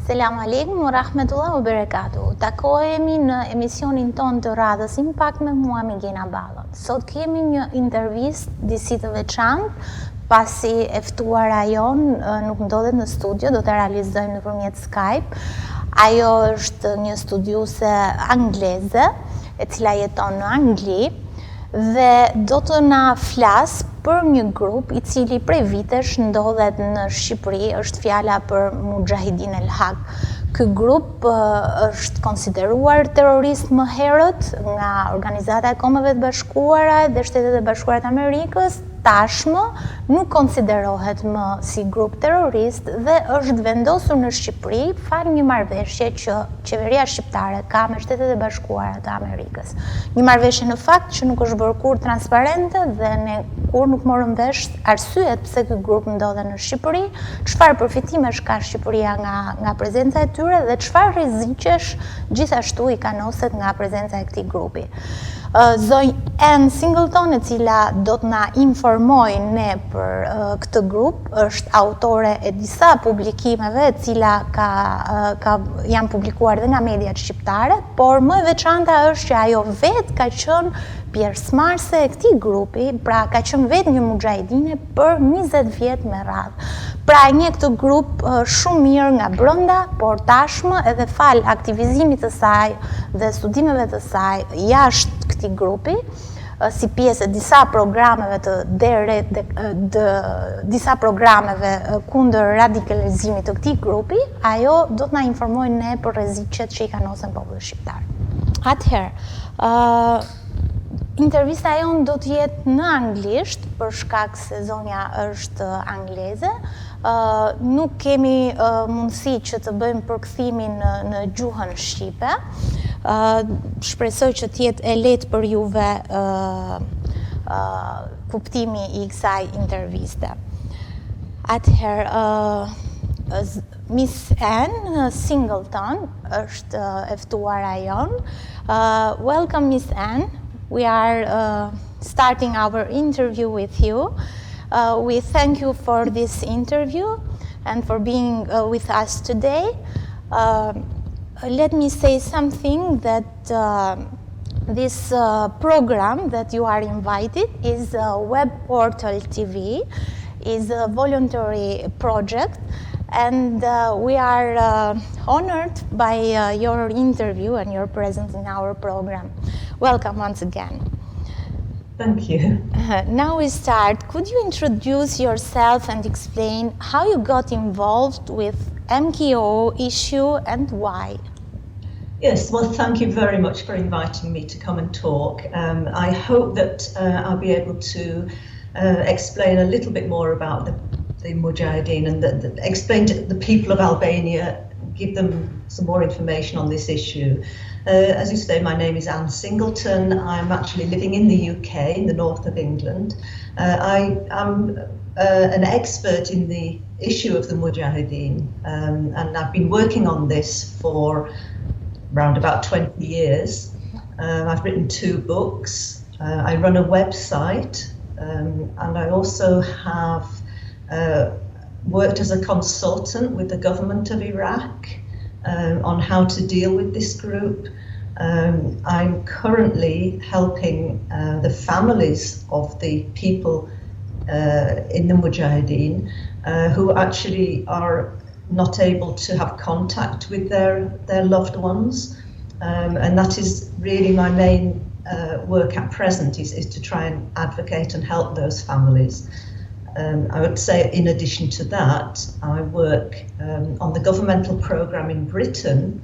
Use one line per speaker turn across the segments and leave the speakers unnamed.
Selam aleikum wa rahmetullah wa barakatuh. Takohemi në emisionin ton të radhës Impakt me mua Migena Balla. Sot kemi një intervistë disi të veçantë, pasi e ftuara jon nuk ndodhet në studio, do të realizojmë nëpërmjet Skype. Ajo është një studiuse angleze, e cila jeton në Angli dhe do të na flas për një grup i cili prej vitesh ndodhet në Shqipëri, është fjala për Muxhahedinet. Ky grup është konsideruar terrorist më herët nga Organizata e Kombeve të Bashkuara dhe Shtetet e Bashkuara të Amerikës. Tashmë nuk konsiderohet më si grup terrorist dhe është vendosur në Shqipëri fal një marrëveshje që qeveria shqiptare ka me Shtetet e Bashkuara të Amerikës. Një marrëveshje në fakt që nuk është bërë kur transparente dhe ne kur nuk morëm vesh arsyet pse ky grup ndodhet në Shqipëri, çfarë përfitimesh ka Shqipëria nga prezenca e tyre dhe çfarë rreziqesh gjithashtu i kanoset nga prezenca e këtij grupi. Zonjë Anne Singleton, e cila do të na informojë ne për këtë grup, është autore e disa publikimeve e cila janë publikuar dhe nga mediat shqiptare, por më e veçanta është që ajo vetë ka qenë pjesëmarrëse e këtij grupi, pra ka qenë vetë një muxhahedine për 20 vjet me radhë. Pra e njeh këtë grup shumë mirë nga brenda, por tashmë edhe fal aktivizimit të saj dhe studimeve të saj jashtë këtij grupi, si pjesë e disa programeve disa programeve kundër radikalizimit të këtij grupi, ajo do të na informojë ne për rreziqet që i kanosen popullit shqiptar. Atëherë, intervista jonë do të jetë në anglisht, për shkak se zonja është angleze. Nuk kemi mundësi që të bëjmë përkthimin në gjuhën shqipe. Shpresoj që të jetë e lehtë për juve kuptimi i kësaj interviste. Atëherë, Miss Anne Singleton është e ftuara jon. Welcome, Miss Anne. We are starting our interview with you. We thank you for this interview and for being with us today. Let me say something that this program that you are invited is Web Portal TV, is a voluntary project, and we are honored by your interview and your presence in our program. Welcome once again.
Thank you.
Now we start. Could you introduce yourself and explain how you got involved with MKO issue and why?
Yes, well, thank you very much for inviting me to come and talk. I hope that I'll be able to explain a little bit more about the Mujahideen and explain to the people of Albania, give them some more information on this issue. As you say, my name is Anne Singleton. I'm actually living in the UK, in the north of England. I am an expert in the issue of the Mujahideen, and I've been working on this for around about 20 years. I've written 2 books. I run a website, and I also have worked as a consultant with the government of Iraq on how to deal with this group. I'm currently helping the families of the people in the Mujahideen who actually are not able to have contact with their loved ones. And that is really my main work at present, is to try and advocate and help those families. I would say in addition to that, I work on the governmental program in Britain,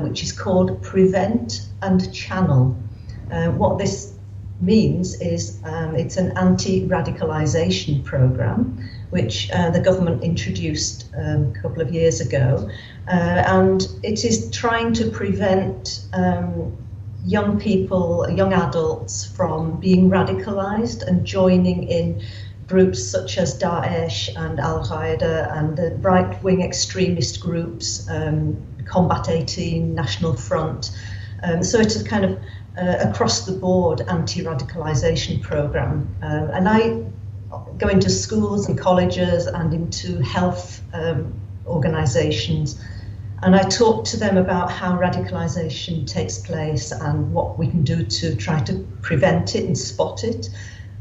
which is called Prevent and Channel. What this means is it's an anti-radicalization program, which the government introduced a couple of years ago. And it is trying to prevent young people, young adults from being radicalized and joining in groups such as Daesh and Al-Qaeda and the right-wing extremist groups, Combat 18, National Front. So it's a kind of across-the-board anti-radicalization program. And I go into schools and colleges and into health organizations And I talk to them about how radicalization takes place and what we can do to try to prevent it and spot it.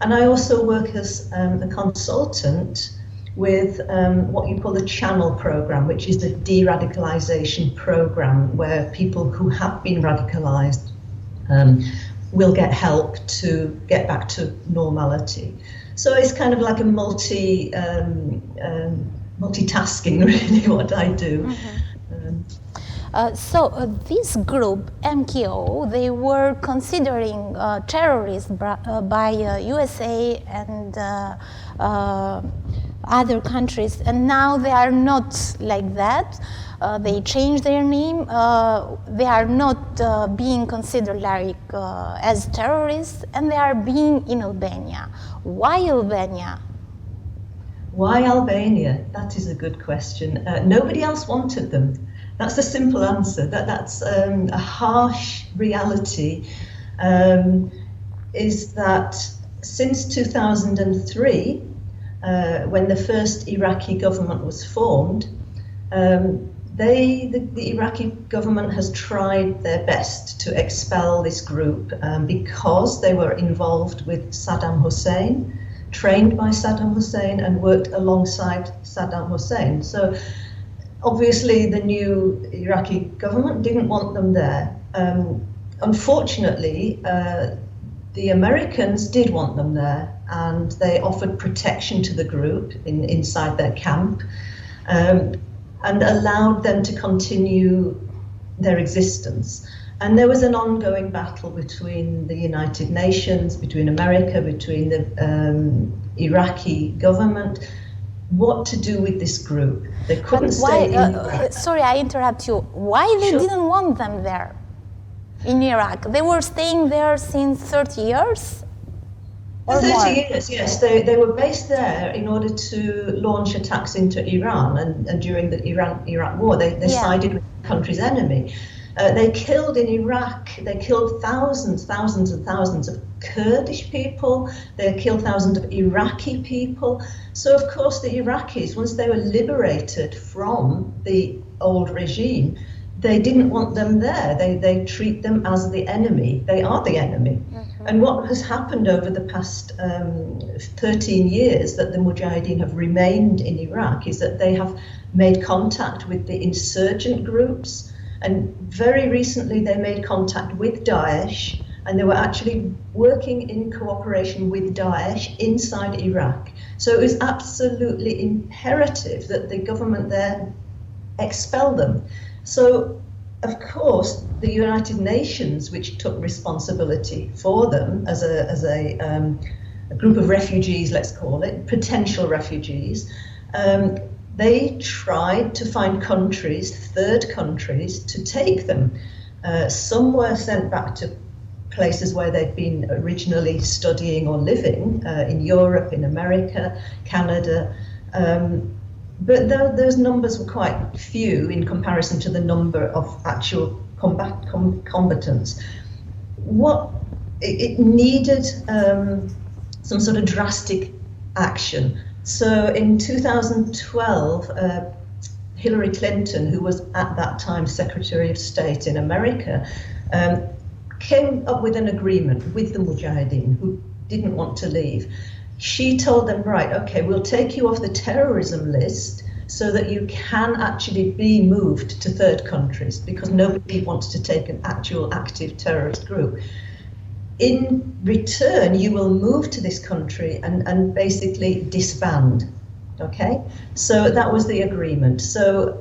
And I also work as a consultant with what you call the Channel program, which is the de-radicalization program, where people who have been radicalized will get help to get back to normality. So it's kind of like a multitasking, really, what I do.
So this group, MKO, they were considering terrorists by USA and other countries, and now they are not like that. They changed their name. They are not being considered like as terrorists, and they are being in Albania. Why Albania?
Why Albania? That is a good question. Nobody else wanted them. That's the simple answer. That's a harsh reality. Is that since 2003, when the first Iraqi government was formed, the Iraqi government has tried their best to expel this group because they were involved with Saddam Hussein, trained by Saddam Hussein, and worked alongside Saddam Hussein. So obviously the new Iraqi government didn't want them there. Unfortunately, the Americans did want them there, and they offered protection to the group inside their camp, and allowed them to continue their existence. And there was an ongoing battle between the United Nations, between America, between the Iraqi government, what to do with this group. They couldn't stay in Iraq.
Sorry, I interrupt you. Why they didn't want them there in Iraq? They were staying there since 30 years? Or
30
more?
years, yes. They were based there in order to launch attacks into Iran, and during the Iran-Iraq war, they sided with the country's enemy. They killed in Iraq, they killed thousands and thousands of Kurdish people, they killed thousands of Iraqi people. So of course the Iraqis, once they were liberated from the old regime, they didn't want them there. They treat them as the enemy. They are the enemy. Mm-hmm. And what has happened over the past 13 years that the Mujahideen have remained in Iraq is that they have made contact with the insurgent groups. And very recently they made contact with Daesh, and they were actually working in cooperation with Daesh inside Iraq. So it was absolutely imperative that the government there expel them. So, of course, the United Nations, which took responsibility for them as a group of refugees, let's call it, potential refugees, they tried to find countries, third countries, to take them. Some were sent back to places where they'd been originally studying or living, in Europe, in America, Canada. But those numbers were quite few in comparison to the number of actual combatants. It needed some sort of drastic action. So in 2012, Hillary Clinton, who was at that time Secretary of State in America, came up with an agreement with the Mujahideen, who didn't want to leave. She told them, right, okay, we'll take you off the terrorism list so that you can actually be moved to third countries, because nobody wants to take an actual active terrorist group. In return, you will move to this country and basically disband, okay? So that was the agreement. So,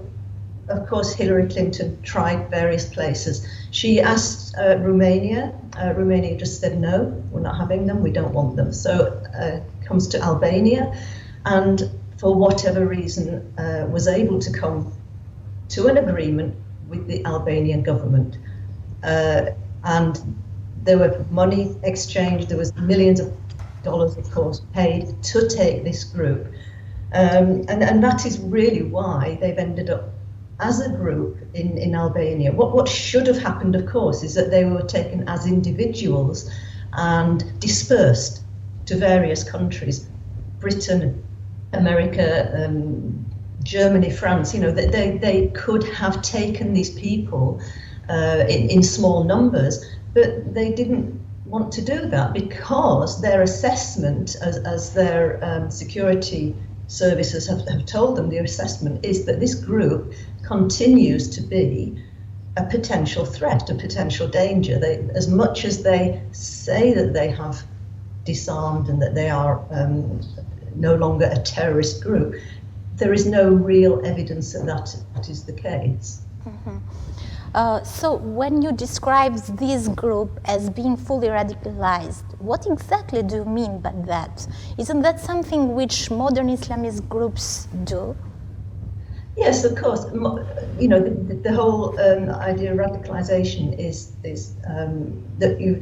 of course, Hillary Clinton tried various places. She asked Romania. Romania just said, no, we're not having them, we don't want them. So comes to Albania, and for whatever reason was able to come to an agreement with the Albanian government. And there were money exchanged, there was millions of dollars, of course, paid to take this group. And that is really why they've ended up as a group in Albania. What should have happened, of course, is that they were taken as individuals and dispersed to various countries, Britain, America, Germany, France, they could have taken these people in small numbers, but they didn't want to do that because their assessment, as their security services have told them, the assessment is that this group continues to be a potential threat, a potential danger. As much as they say that they have disarmed and that they are no longer a terrorist group, there is no real evidence that that is the case.
Mm-hmm. So when you describe this group as being fully radicalized, what exactly do you mean by that? Isn't that something which modern Islamist groups do?
Yes, of course. The whole idea of radicalization is that you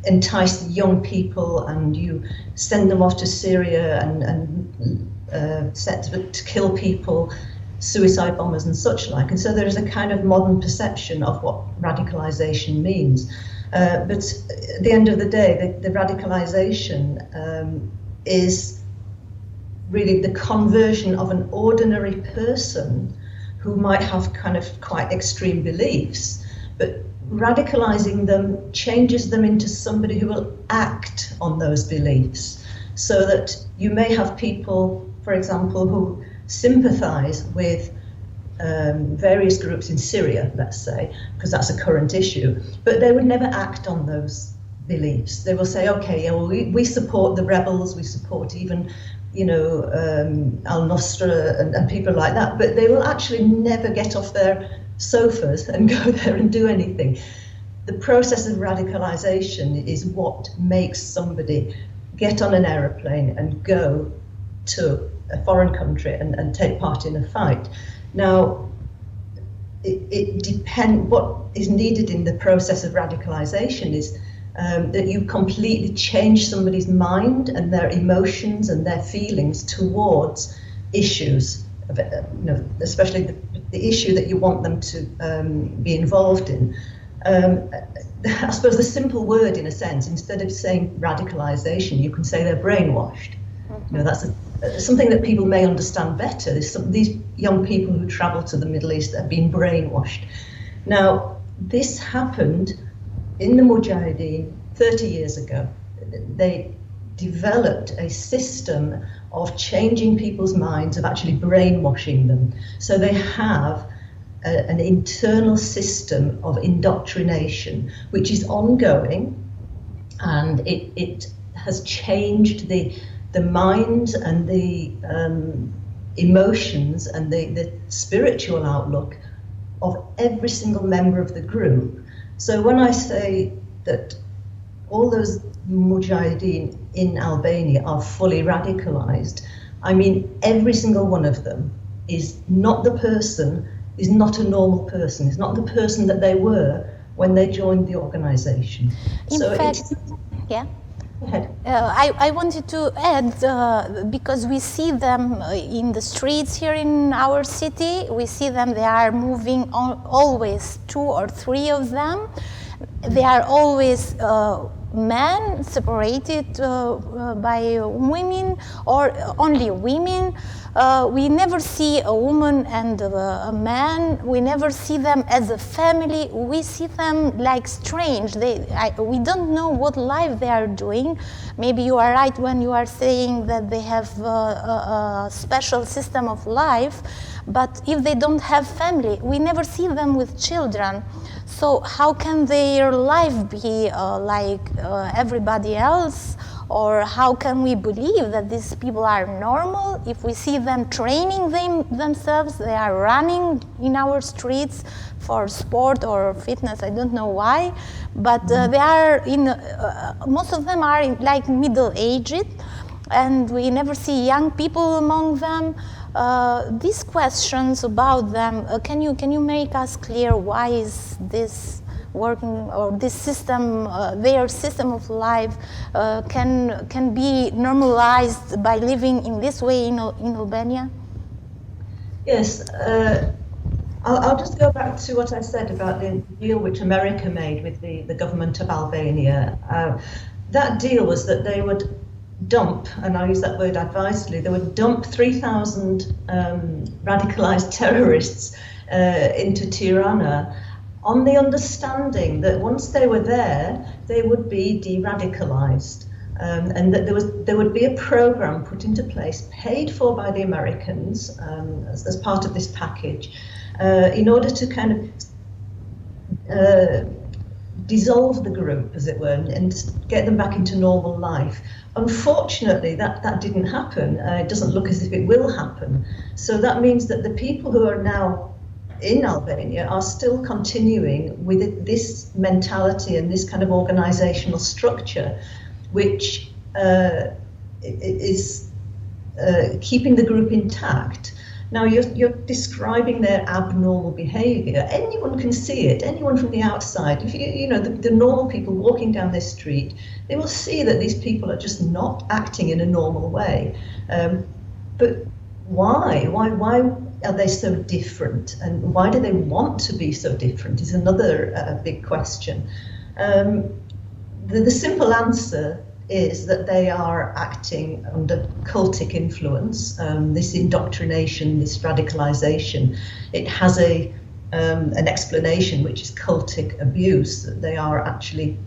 entice young people and you send them off to Syria and set to kill people, suicide bombers and such like. And so there is a kind of modern perception of what radicalization means. But at the end of the day, the radicalization is really the conversion of an ordinary person who might have kind of quite extreme beliefs, but radicalizing them changes them into somebody who will act on those beliefs. So that you may have people, for example, who sympathize with various groups in Syria, let's say, because that's a current issue, but they would never act on those beliefs. They will say, okay, well, we support the rebels, we support even, al-Nusra and people like that, but they will actually never get off their sofas and go there and do anything. The process of radicalization is what makes somebody get on an aeroplane and go to a foreign country and take part in a fight. Now, it depends. What is needed in the process of radicalization is that you completely change somebody's mind and their emotions and their feelings towards issues, especially the issue that you want them to be involved in. I suppose the simple word, in a sense, instead of saying radicalization, you can say they're brainwashed. That's something that people may understand better. These young people who travel to the Middle East have been brainwashed. Now, this happened in the Mujahideen 30 years ago. They developed a system of changing people's minds, of actually brainwashing them. So they have an internal system of indoctrination, which is ongoing, and it has changed the minds and the emotions and the spiritual outlook of every single member of the group. So when I say that all those Mujahideen in Albania are fully radicalized, I mean every single one of them is not the person, is not a normal person, is not the person that they were when they joined the organization.
In fact, yeah. I wanted to add, because we see them in the streets here in our city, we see them, they are moving always 2 or 3 of them. They are always men separated by women or only women. We never see a woman and a man. We never see them as a family. We see them like strange. We don't know what life they are doing. Maybe you are right when you are saying that they have a special system of life, but if they don't have family, we never see them with children. So how can their life be like everybody else? Or how can we believe that these people are normal if we see them training themselves? They are running in our streets for sport or fitness, I don't know why, but they are most of them are like middle-aged, and we never see young people among them. These questions about them, can you make us clear why is this working, or this system, their system of life can be normalized by living in this way in Albania?
Yes, I'll just go back to what I said about the deal which America made with the government of Albania. That deal was that they would dump, and I use that word advisedly, they would dump 3,000 radicalized terrorists into Tirana on the understanding that once they were there, they would be de-radicalized. And that there would be a program put into place, paid for by the Americans as part of this package, in order to kind of dissolve the group, as it were, and get them back into normal life. Unfortunately, that didn't happen. It doesn't look as if it will happen. So that means that the people who are now in Albania are still continuing with this mentality and this kind of organizational structure, which is keeping the group intact. Now you're describing their abnormal behavior. Anyone can see it, anyone from the outside. If you know, the normal people walking down this street, they will see that these people are just not acting in a normal way. But why? Why are they so different? And why do they want to be so different is another big question. The simple answer is that they are acting under cultic influence, this indoctrination, this radicalization. It has an explanation, which is cultic abuse, that they are actually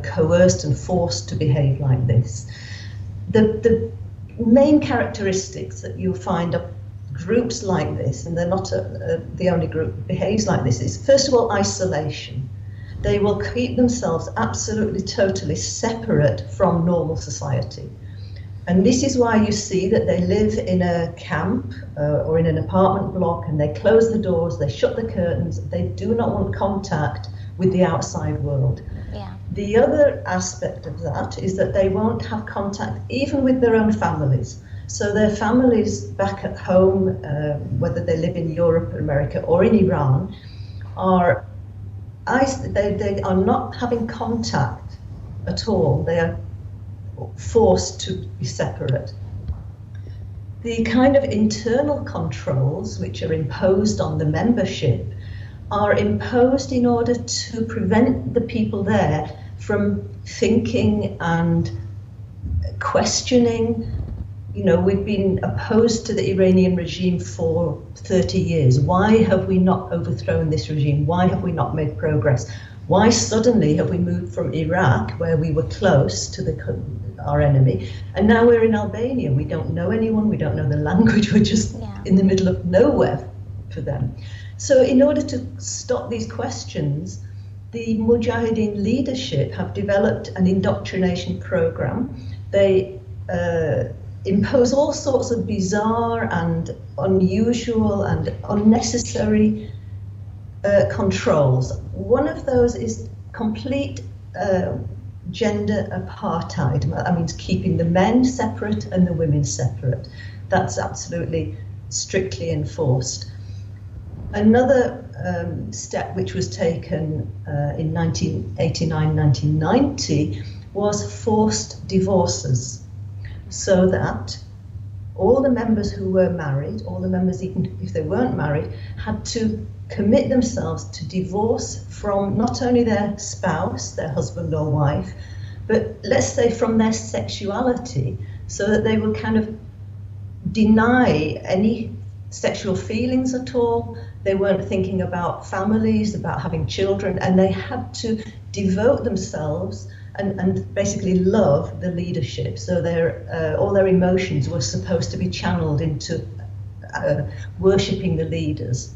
coerced and forced to behave like this. The main characteristics that you'll find of groups like this, and they're not the only group that behaves like this, is first of all isolation. They will keep themselves absolutely, totally separate from normal society. And this is why you see that they live in a camp or in an apartment block, and they close the doors, they shut the curtains, they do not want contact with the outside world.
Yeah.
The other aspect of that is that they won't have contact even with their own families. So their families back at home, whether they live in Europe, America, or in Iran, they are not having contact at all. They are forced to be separate. The kind of internal controls which are imposed on the membership are imposed in order to prevent the people there from thinking and questioning. You know, we've been opposed to the Iranian regime for 30 years. Why have we not overthrown this regime? Why have we not made progress? Why suddenly have we moved from Iraq, where we were close to our enemy, and now we're in Albania? We don't know anyone, we don't know the language, we're just in the middle of nowhere for them. So in order to stop these questions, the Mujahideen leadership have developed an indoctrination program. They impose all sorts of bizarre and unusual and unnecessary controls. One of those is complete gender apartheid. That means keeping the men separate and the women separate. That's absolutely strictly enforced. Another step which was taken in 1989-1990 was forced divorces, so that all the members who were married, all the members even if they weren't married, had to commit themselves to divorce from not only their spouse, their husband or wife, but let's say from their sexuality, so that they would kind of deny any sexual feelings at all. They weren't thinking about families, about having children, and they had to devote themselves and basically love the leadership. So all their emotions were supposed to be channeled into worshipping the leaders.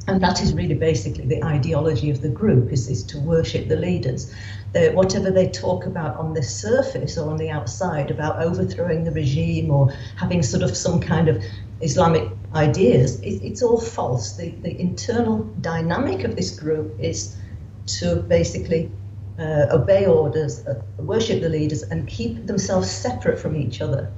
And that is really basically the ideology of the group, is to worship the leaders. Whatever they talk about on the surface or on the outside about overthrowing the regime or having sort of some kind of Islamic ideas, it's all false. The internal dynamic of this group is to basically obey orders, worship the leaders, and keep themselves separate from each other.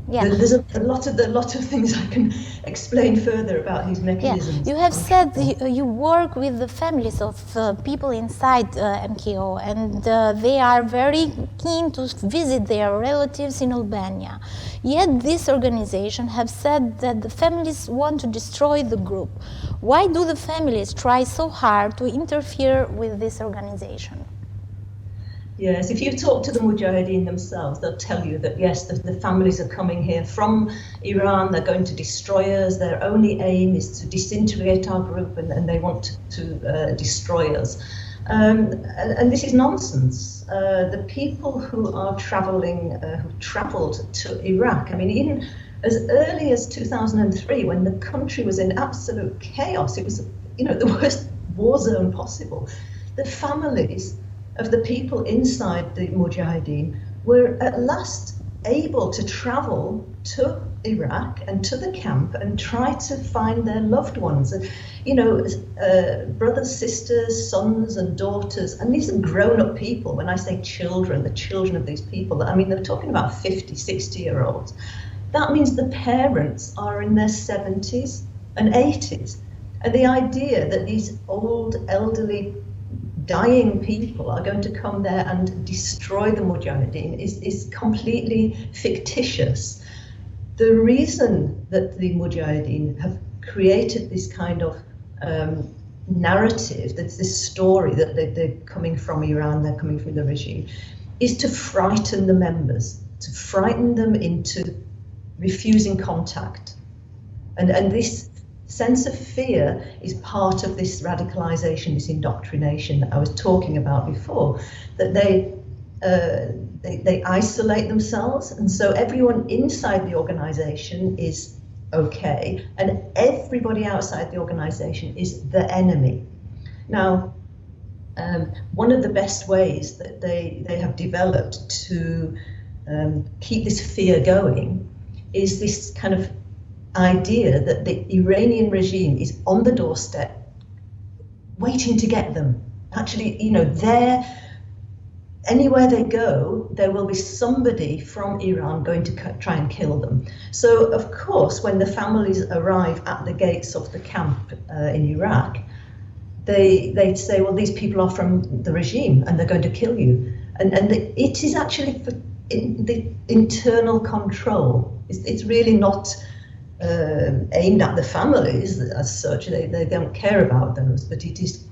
There's a lot of things I can explain further about these mechanisms.
You have said you work with the families of people inside MKO, and they are very keen to visit their relatives in Albania. Yet this organization have said that the families want to destroy the group. Why do the families try so hard to interfere with this organization?
Yes, if you talk to the Mujahideen themselves, they'll tell you that yes, the families are coming here from Iran, they're going to destroy us, their only aim is to disintegrate our group and they want to destroy us. And this is nonsense. The people who are traveling, who traveled to Iraq, I mean, even as early as 2003, when the country was in absolute chaos, it was, the worst war zone possible. The families of the people inside the Mujahideen were at last able to travel to Iraq and to the camp and try to find their loved ones. And, brothers, sisters, sons and daughters, and these are grown-up people. When I say children, the children of these people, I mean, they're talking about 50, 60-year-olds. That means the parents are in their 70s and 80s. And the idea that these old, elderly, dying people are going to come there and destroy the Mujahideen is completely fictitious. The reason that the Mujahideen have created this kind of narrative, that's this story that they're coming from Iran, they're coming from the regime, is to frighten the members, to frighten them into refusing contact. And this sense of fear is part of this radicalization, this indoctrination that I was talking about before, that they isolate themselves, and so everyone inside the organization is okay, and everybody outside the organization is the enemy. Now, one of the best ways that they have developed to keep this fear going is this kind of idea that the Iranian regime is on the doorstep, waiting to get them. Actually, anywhere they go, there will be somebody from Iran going to try and kill them. So, of course, when the families arrive at the gates of the camp in Iraq, they say, well, these people are from the regime and they're going to kill you. And it is actually for the internal control. It's really not aimed at the families as such. They don't care about those, but it is.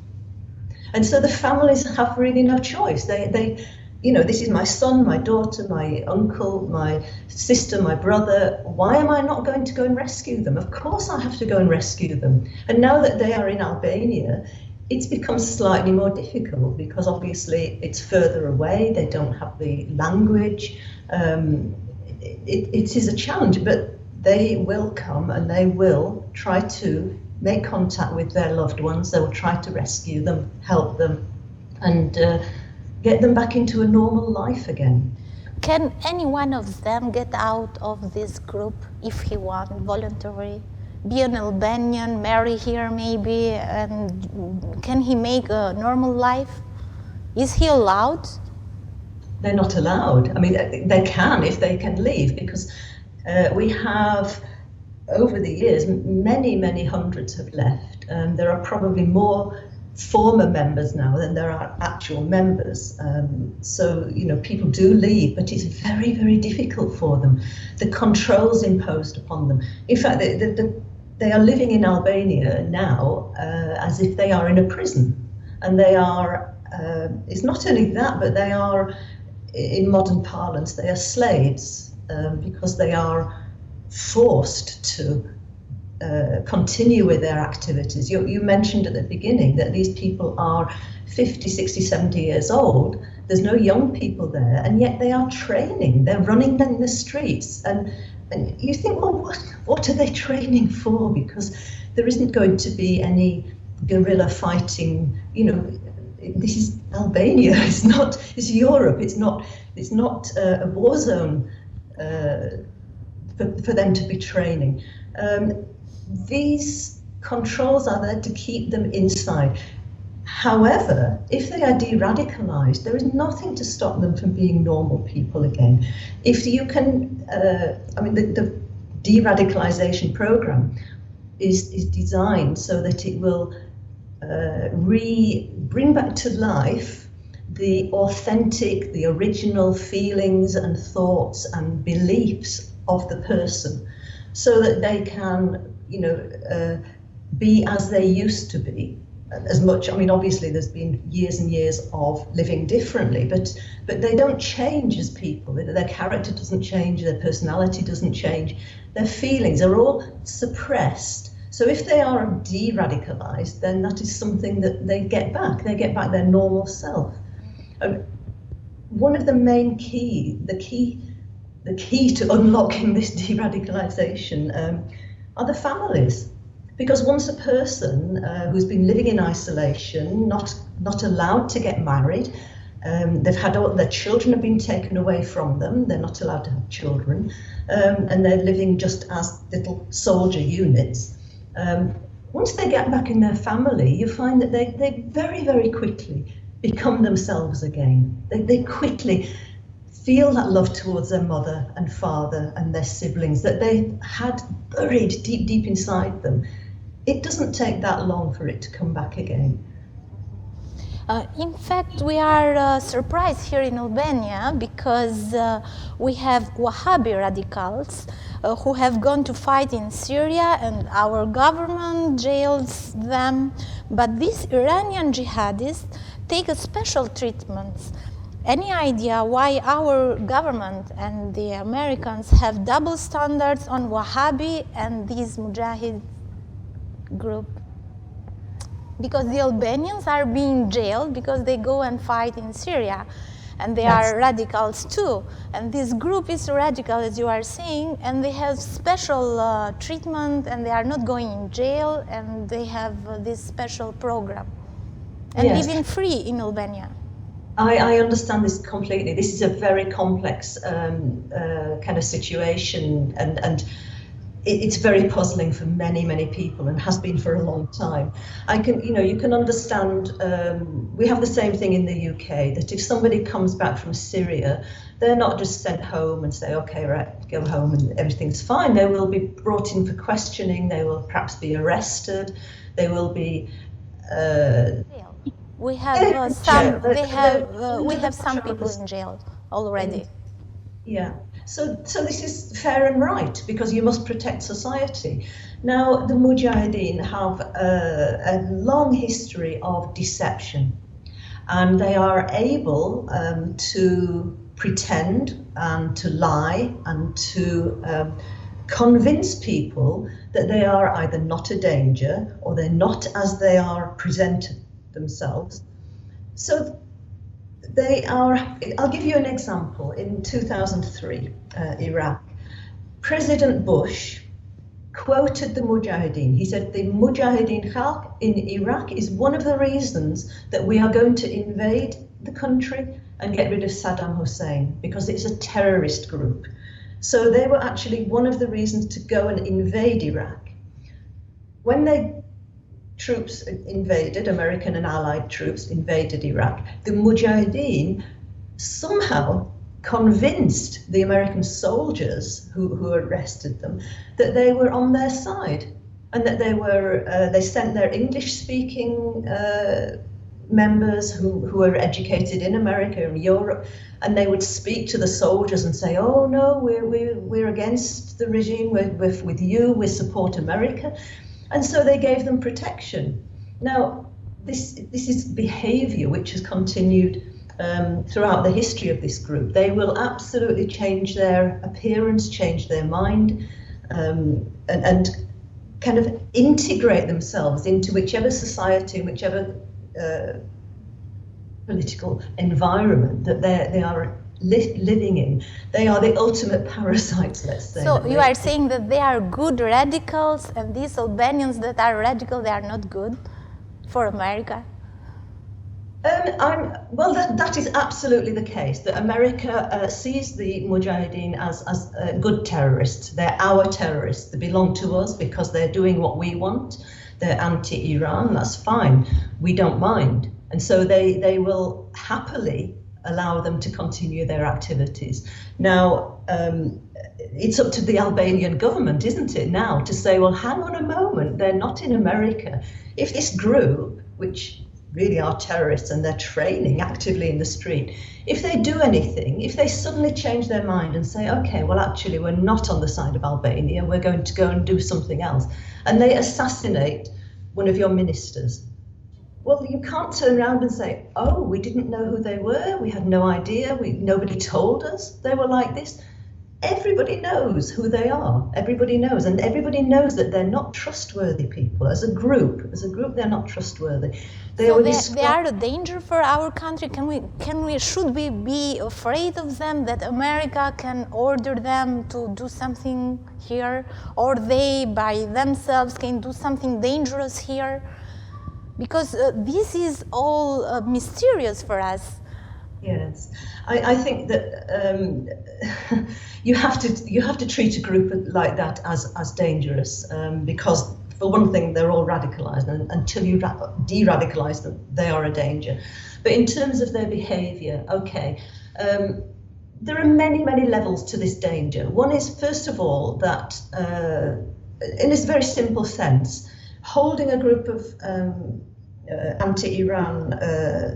And so the families have really no choice. They this is my son, my daughter, my uncle, my sister, my brother. Why am I not going to go and rescue them? Of course I have to go and rescue them. And now that they are in Albania, it's become slightly more difficult because obviously it's further away. They don't have the language. It is a challenge, but they will come and they will try to make contact with their loved ones. They will try to rescue them, help them, and get them back into a normal life again.
Can any one of them get out of this group if he wants, voluntarily? Be an Albanian, marry here maybe, and can he make a normal life? Is he allowed?
They're not allowed. I mean, they can if they can leave, because we have, over the years, many hundreds have left. There are probably more former members now than there are actual members. So, people do leave, but it's very difficult for them. The controls imposed upon them. In fact, they are living in Albania now as if they are in a prison. And they are, it's not only that, but they are, in modern parlance, they are slaves because they are forced to continue with their activities. You mentioned at the beginning that these people are 50, 60, 70 years old. There's no young people there, and yet they are training. They're running down the streets. And you think, well, what are they training for? Because there isn't going to be any guerrilla fighting. This is Albania. It's Europe. It's not a war zone for them to be training. These controls are there to keep them inside. However, if they are de-radicalized, there is nothing to stop them from being normal people again. If you can, the de-radicalization program is designed so that it will bring back to life the authentic, the original feelings and thoughts and beliefs of the person, so that they can, be as they used to be. as much. I mean, obviously there's been years and years of living differently, but they don't change as people. Their character doesn't change, their personality doesn't change, their feelings are all suppressed. So if they are de-radicalized, then that is something that they get back their normal self. One of the main the key to unlocking this de-radicalization are the families. Because once a person who's been living in isolation, not allowed to get married, they've had their children have been taken away from them, they're not allowed to have children, and they're living just as little soldier units. Once they get back in their family, you find that they very, very quickly become themselves again. They quickly feel that love towards their mother and father and their siblings that they had buried deep, deep inside them. It doesn't take that long for it to come back again.
In fact, we are surprised here in Albania because we have Wahhabi radicals who have gone to fight in Syria and our government jails them. But these Iranian jihadis take a special treatment. Any idea why our government and the Americans have double standards on Wahhabi and these Mujahid group? Because the Albanians are being jailed because they go and fight in Syria, and they are radicals too. And this group is radical, as you are saying, and they have special treatment, and they are not going in jail, and they have this special program, and living free in Albania.
I understand this completely. This is a very complex kind of situation, and it's very puzzling for many, many people, and has been for a long time. You can understand. We have the same thing in the UK, that if somebody comes back from Syria, they're not just sent home and say, okay, right, go home and everything's fine. They will be brought in for questioning. They will perhaps be arrested. They will be.
We have some. We have some people in jail already.
Yeah. So this is fair and right, because you must protect society. Now, the Mujahideen have a long history of deception, and they are able to pretend and to lie and to convince people that they are either not a danger or they're not as they are presented themselves. So they are. I'll give you an example. In 2003, Iraq, President Bush quoted the Mujahideen. He said, the Mujahideen Khalq in Iraq is one of the reasons that we are going to invade the country and get rid of Saddam Hussein, because it's a terrorist group. So they were actually one of the reasons to go and invade Iraq. When the troops invaded, American and Allied troops invaded Iraq, the Mujahideen somehow convinced the American soldiers who arrested them that they were on their side, and that they sent their English-speaking members who were educated in America and Europe, and they would speak to the soldiers and say, oh no, we're against the regime, we're with you, we support America. And so they gave them protection. Now, this is behavior which has continued throughout the history of this group. They will absolutely change their appearance, change their mind, and kind of integrate themselves into whichever society, whichever political environment that they are living in. They are the ultimate parasites, let's say.
So you are saying that they are good radicals, and these Albanians that are radical, they are not good for America?
Well, that is absolutely the case, that America sees the Mujahideen as good terrorists. They're our terrorists. They belong to us because they're doing what we want. They're anti-Iran, that's fine. We don't mind. And so they will happily allow them to continue their activities. Now, it's up to the Albanian government, isn't it, now, to say, well, hang on a moment, they're not in America. If this group, which really are terrorists and they're training actively in the street, if they do anything, if they suddenly change their mind and say, okay, well, actually, we're not on the side of Albania, we're going to go and do something else, and they assassinate one of your ministers, Well, you can't turn around and say, oh, we didn't know who they were, we had no idea, nobody told us they were like this. Everybody knows who they are. Everybody knows, and everybody knows that they're not trustworthy people. As a group, they're not trustworthy.
They are a danger for our country. Should we be afraid of them, that America can order them to do something here, or they by themselves can do something dangerous here? Because this is all mysterious for us.
Yes, I think that you have to treat a group like that as dangerous, because for one thing they're all radicalized, and until you de-radicalize them, they are a danger. But in terms of their behavior, okay, there are many levels to this danger. One is, first of all, that in this very simple sense, holding a group of anti-Iran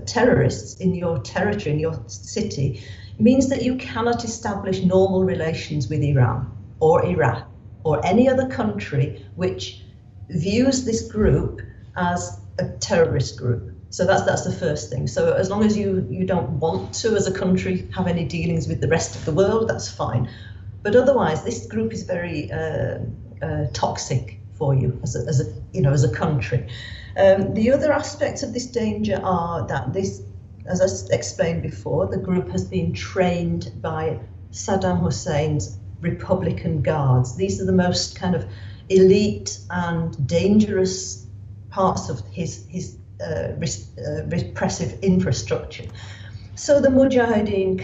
terrorists in your territory, in your city, means that you cannot establish normal relations with Iran or Iraq or any other country which views this group as a terrorist group. So that's the first thing. So as long as you don't want to, as a country, have any dealings with the rest of the world, that's fine. But otherwise, this group is very toxic for you as a country. The other aspects of this danger are that this, as I explained before, the group has been trained by Saddam Hussein's Republican Guards. These are the most kind of elite and dangerous parts of his repressive infrastructure. So the Mujahideen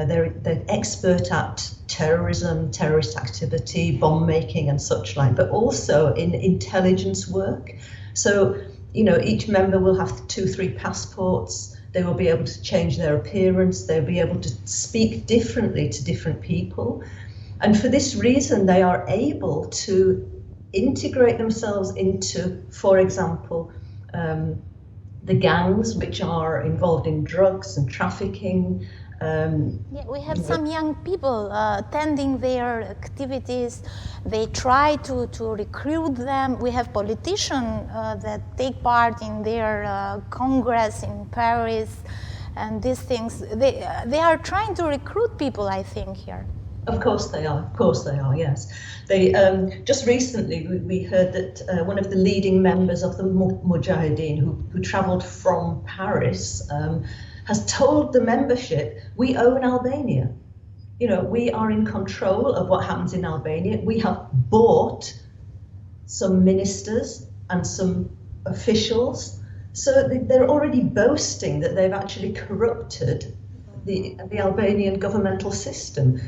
they're expert at terrorism, terrorist activity, bomb making and such like, but also in intelligence work. So, each member will have 2-3 passports. They will be able to change their appearance. They'll be able to speak differently to different people. And for this reason, they are able to integrate themselves into, for example, the gangs which are involved in drugs and trafficking.
We have some young people attending their activities. They try to recruit them. We have politicians that take part in their congress in Paris and these things. They are trying to recruit people, I think, here.
Of course they are, yes. They just recently we heard that one of the leading members of the Mujahideen who travelled from Paris has told the membership, we own Albania. We are in control of what happens in Albania. We have bought some ministers and some officials. So they're already boasting that they've actually corrupted the Albanian governmental system.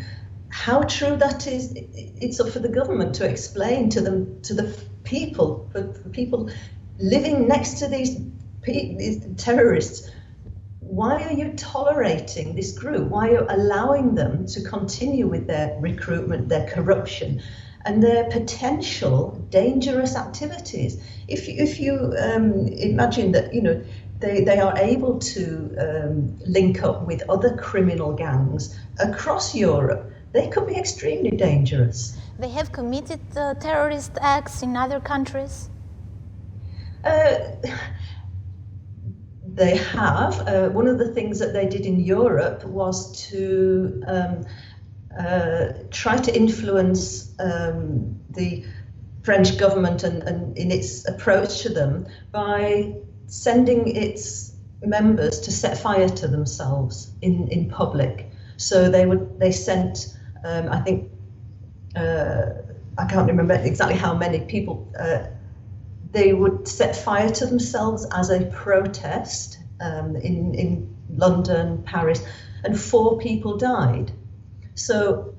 How true that is, it's up for the government to explain to the people, for people living next to these terrorists. Why are you tolerating this group? Why are you allowing them to continue with their recruitment, their corruption, and their potential dangerous activities? If you imagine that they are able to link up with other criminal gangs across Europe, they could be extremely dangerous.
They have committed terrorist acts in other countries?
They have. One of the things that they did in Europe was to try to influence the French government and in its approach to them by sending its members to set fire to themselves in public. So they sent, I think, I can't remember exactly how many people, they would set fire to themselves as a protest in London, Paris, and 4 people died. So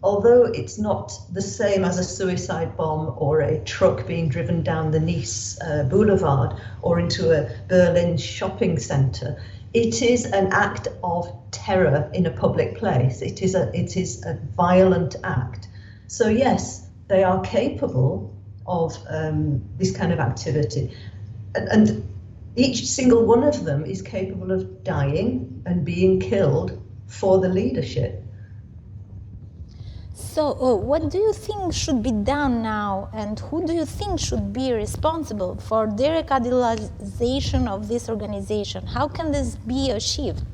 although it's not the same as a suicide bomb or a truck being driven down the Nice boulevard or into a Berlin shopping centre, it is an act of terror in a public place. It is a violent act. So yes, they are capable of this kind of activity, and each single one of them is capable of dying and being killed for the leadership.
So, what do you think should be done now, and who do you think should be responsible for the radicalization of this organization? How can this be achieved?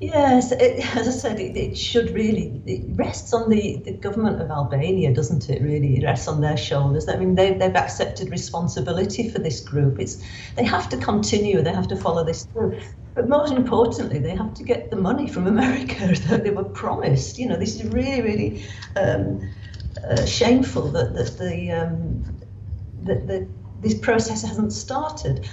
Yes, as I said, it should really, it rests on the government of Albania, doesn't it, really? It rests on their shoulders. I mean, they've accepted responsibility for this group. They have to continue, they have to follow this through. But most importantly, they have to get the money from America that they were promised. You know, this is really, really shameful that this process hasn't started.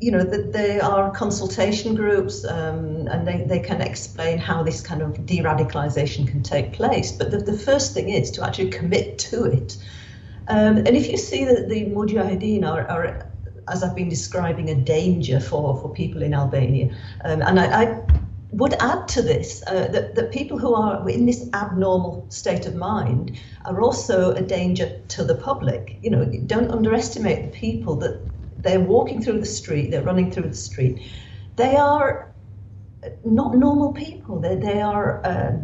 You know, that there are consultation groups and they can explain how this kind of de-radicalization can take place. But the first thing is to actually commit to it. And if you see that the Mujahedin are, as I've been describing, a danger for people in Albania, and I would add to this that people who are in this abnormal state of mind are also a danger to the public. You know, don't underestimate the people that they're walking through the street, they're running through the street. They are not normal people, they are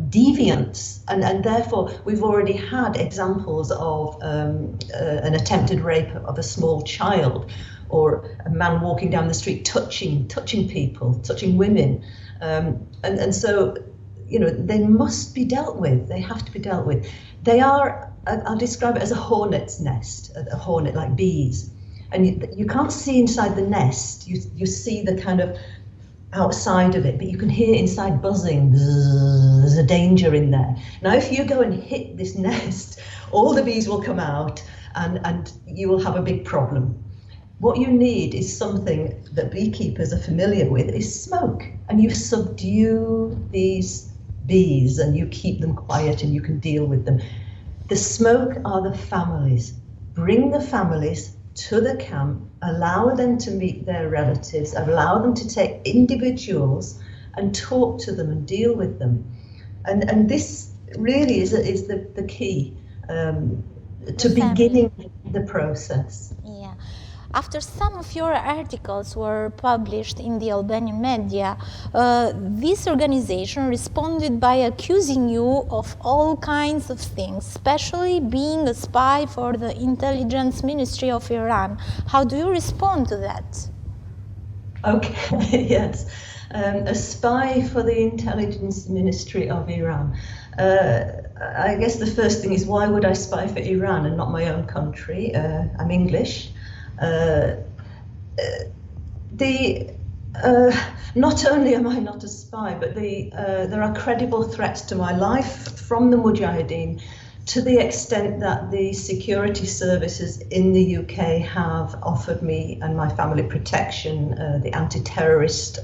deviants, and therefore we've already had examples of an attempted rape of a small child, or a man walking down the street touching people, touching women. And so, you know, they must be dealt with, they have to be dealt with. They are, I'll describe it as a hornet's nest, a hornet like bees. And you can't see inside the nest, you see the kind of outside of it, but you can hear inside buzzing. There's a danger in there. Now, if you go and hit this nest, all the bees will come out and you will have a big problem. What you need is something that beekeepers are familiar with, is smoke. And you subdue these bees and you keep them quiet and you can deal with them. The smoke are the families. Bring the families to the camp, allow them to meet their relatives, allow them to take individuals and talk to them and deal with them. And this really is the key to beginning the process.
Yeah. After some of your articles were published in the Albanian media, this organization responded by accusing you of all kinds of things, especially being a spy for the intelligence ministry of Iran. How do you respond to that?
Okay, yes. A spy for the intelligence ministry of Iran. I guess the first thing is, why would I spy for Iran and not my own country? I'm English. Not only am I not a spy, but there are credible threats to my life from the Mujahedin, to the extent that the security services in the UK have offered me and my family protection. The anti-terrorist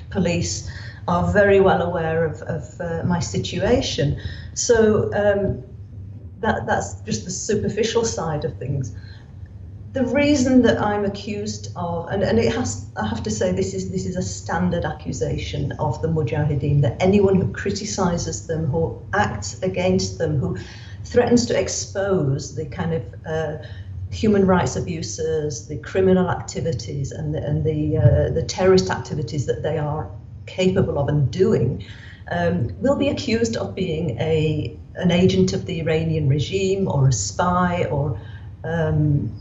police are very well aware of my situation. So that's just the superficial side of things. The reason that I'm accused of, and I have to say, this is a standard accusation of the Mujahedin, that anyone who criticizes them, who acts against them, who threatens to expose the kind of human rights abuses, the criminal activities, and the terrorist activities that they are capable of and doing, will be accused of being an agent of the Iranian regime, or a spy, or an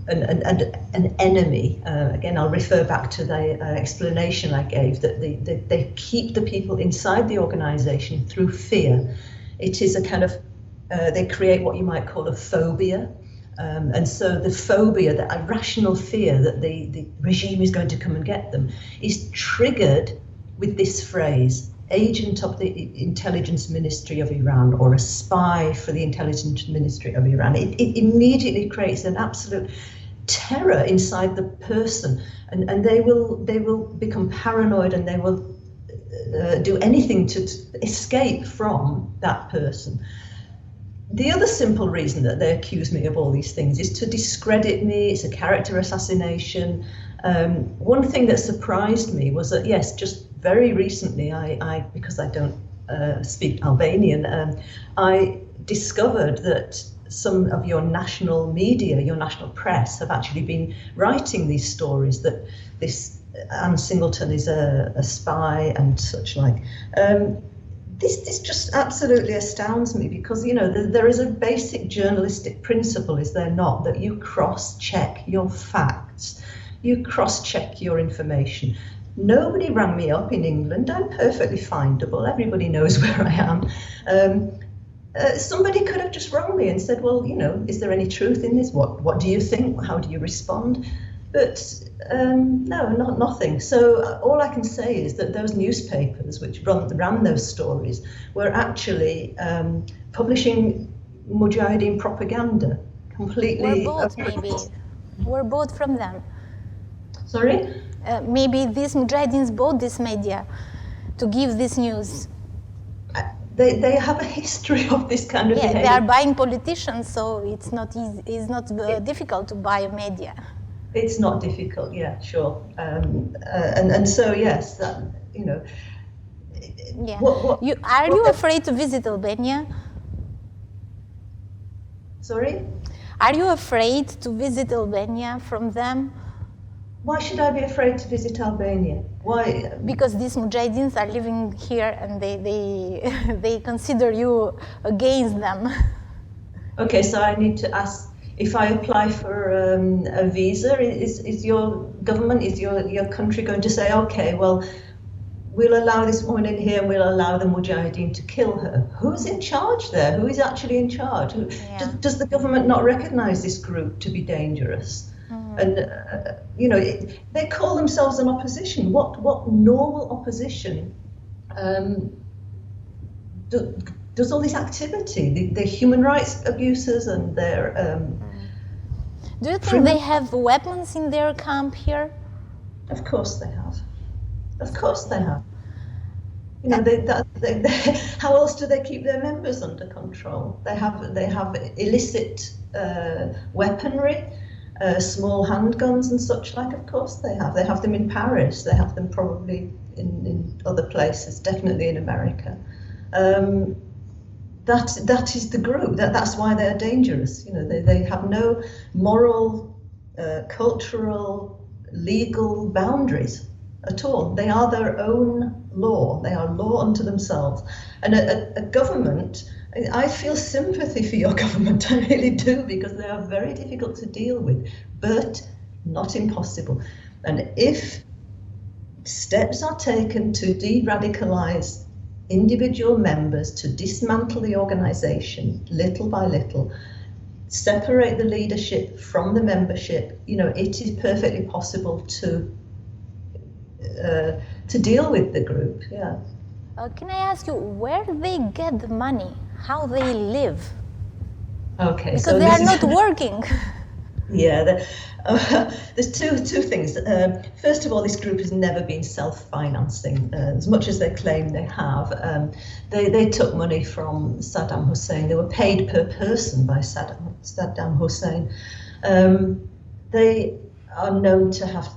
enemy. Again, I'll refer back to the explanation I gave, that they keep the people inside the organization through fear. It is a kind of, they create what you might call a phobia. And so the phobia, the irrational fear that the regime is going to come and get them, is triggered with this phrase: agent of the intelligence ministry of Iran, or a spy for the intelligence ministry of Iran. It immediately creates an absolute terror inside the person, and they will become paranoid, and they will do anything to escape from that person. The other simple reason that they accuse me of all these things is to discredit me. It's a character assassination. One thing that surprised me was that, yes, just very recently, I because I don't speak Albanian, I discovered that some of your national media, your national press, have actually been writing these stories, that this Anne Singleton is a spy and such like. This just absolutely astounds me, because, you know, there is a basic journalistic principle, is there not, that you cross-check your facts, you cross-check your information. Nobody rang me up in England. I'm perfectly findable. Everybody knows where I am. Somebody could have just rung me and said, well, you know, is there any truth in this? What do you think? How do you respond? But no, nothing. So all I can say is that those newspapers which ran those stories were actually publishing Mujahideen propaganda completely.
We're both from them.
Sorry?
Maybe these Mujahideens bought this media to give this news.
They have a history of this kind of behavior.
They are buying politicians, so it's not easy. It's not difficult to buy a media.
It's not difficult, yeah, sure. And so yes, that, you know.
Yeah. Are you afraid to visit Albania?
Sorry?
Are you afraid to visit Albania from them?
Why should I be afraid to visit Albania? Why?
Because these Mujahideens are living here and they consider you against them.
Okay, so I need to ask, if I apply for a visa, is your government, is your country going to say, okay, well, we'll allow this woman in here and we'll allow the Mujahideen to kill her? Who's in charge there? Who is actually in charge? Does the government not recognize this group to be dangerous? And, you know, they call themselves an opposition. What normal opposition does all this activity? The human rights abuses and their...
Do you think they have weapons in their camp here?
Of course they have. Of course they have. You know, how else do they keep their members under control? They have illicit weaponry. Small handguns and such like, of course they have. They have them in Paris. They have them probably in other places, definitely in America. That is the group. That's why they're dangerous. You know, they have no moral, cultural, legal boundaries at all. They are their own law. They are law unto themselves. And a government, I feel sympathy for your government, I really do, because they are very difficult to deal with, but not impossible. And if steps are taken to de-radicalize individual members, to dismantle the organization little by little, separate the leadership from the membership, you know, it is perfectly possible to deal with the group, yeah.
Can I ask you, where do they get the money? How they live?
Okay,
because
so
they are not working.
Yeah, there's two things. First of all, this group has never been self-financing, as much as they claim they have. They took money from Saddam Hussein. They were paid per person by Saddam Hussein. They are known to have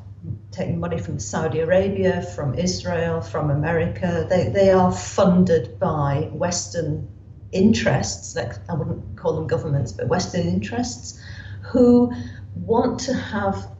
taken money from Saudi Arabia, from Israel, from America. They are funded by Western interests, like I wouldn't call them governments, but Western interests, who want to have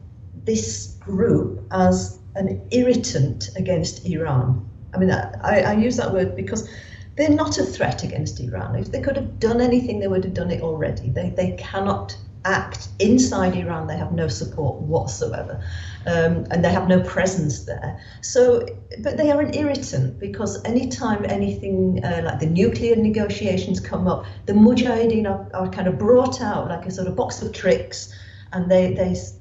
this group as an irritant against Iran. I mean, I use that word because they're not a threat against Iran. If they could have done anything, they would have done it already. They cannot act inside Iran. They have no support whatsoever, and they have no presence there. So, but they are an irritant, because anytime anything like the nuclear negotiations come up, the Mujahideen are kind of brought out like a sort of box of tricks, and they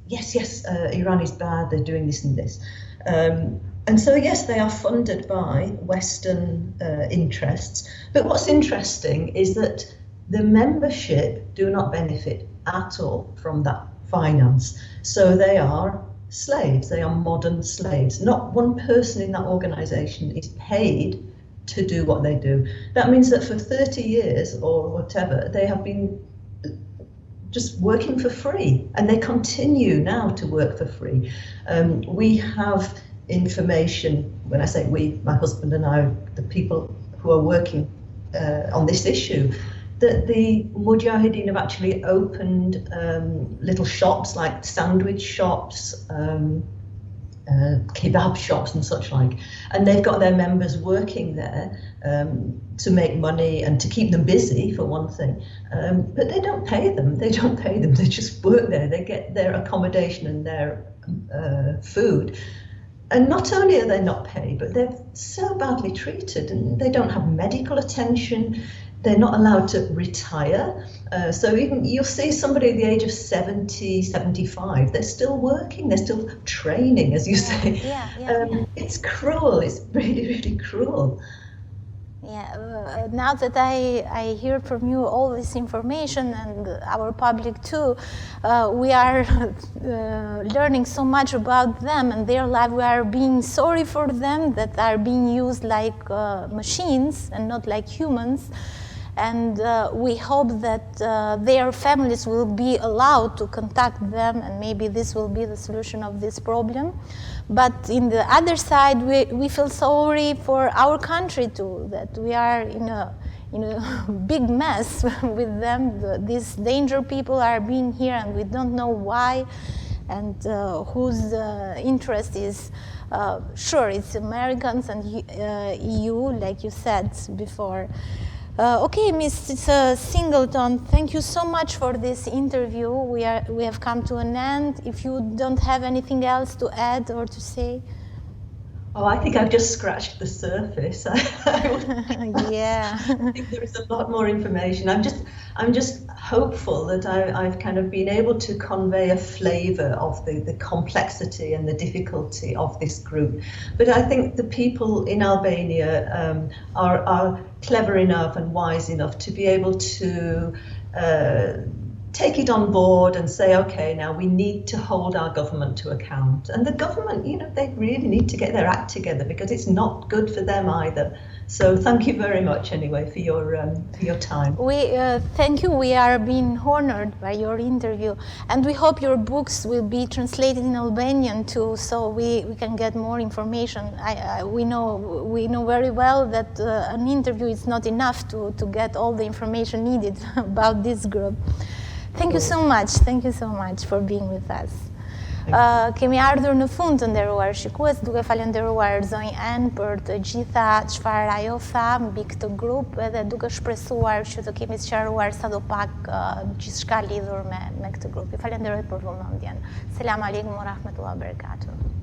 yes, Iran is bad, they're doing this and this. And so, yes, they are funded by Western interests. But what's interesting is that the membership do not benefit at all from that finance. So they are slaves, they are modern slaves. Not one person in that organization is paid to do what they do. That means that for 30 years or whatever, they have been just working for free, and they continue now to work for free. We have information, when I say we, my husband and I, the people who are working on this issue, that the Mujahideen have actually opened little shops, like sandwich shops, kebab shops and such like, and they've got their members working there to make money and to keep them busy, for one thing, but they don't pay them. They just work there. They get their accommodation and their food. And not only are they not paid, but they're so badly treated, and they don't have medical attention. They're not allowed to retire. So even you'll see somebody at the age of 70, 75, they're still working, they're still training, as you say. It's cruel, it's really, really cruel.
Now that I hear from you all this information, and our public too, we are learning so much about them and their life. We are being sorry for them that are being used like machines and not like humans. And we hope that their families will be allowed to contact them, and maybe this will be the solution of this problem. But in the other side, we feel sorry for our country too, that we are in a big mess with them. These danger people are being here, and we don't know why, and whose interest is. Sure, it's Americans and EU, like you said before. Okay, Ms. Singleton, thank you so much for this interview. We have come to an end. If you don't have anything else to add or to say.
Oh, I think I've just scratched the surface.
Yeah.
I think there is a lot more information. I'm just hopeful that I've kind of been able to convey a flavour of the complexity and the difficulty of this group. But I think the people in Albania are clever enough and wise enough to be able to take it on board and say, okay, now we need to hold our government to account. And the government, they really need to get their act together, because it's not good for them either. So thank you very much anyway for your time.
Thank you. We are being honored by your interview, and we hope your books will be translated in Albanian too, so we can get more information. We know very well that an interview is not enough to get all the information needed about this group. Thank you so much. Thank you so much for being with us. Kemi ardhur në fund, të nderuar shikues, duke falenderuar zonjë Anne për të gjitha çfarë ajo tha mbi këtë grup, edhe duke shpresuar që të kemi sqaruar sadopak gjithçka lidhur me këtë grup. Ju falenderoj për vëmendjen. Selam aleikum wa rahmatullahi wa barakatuh.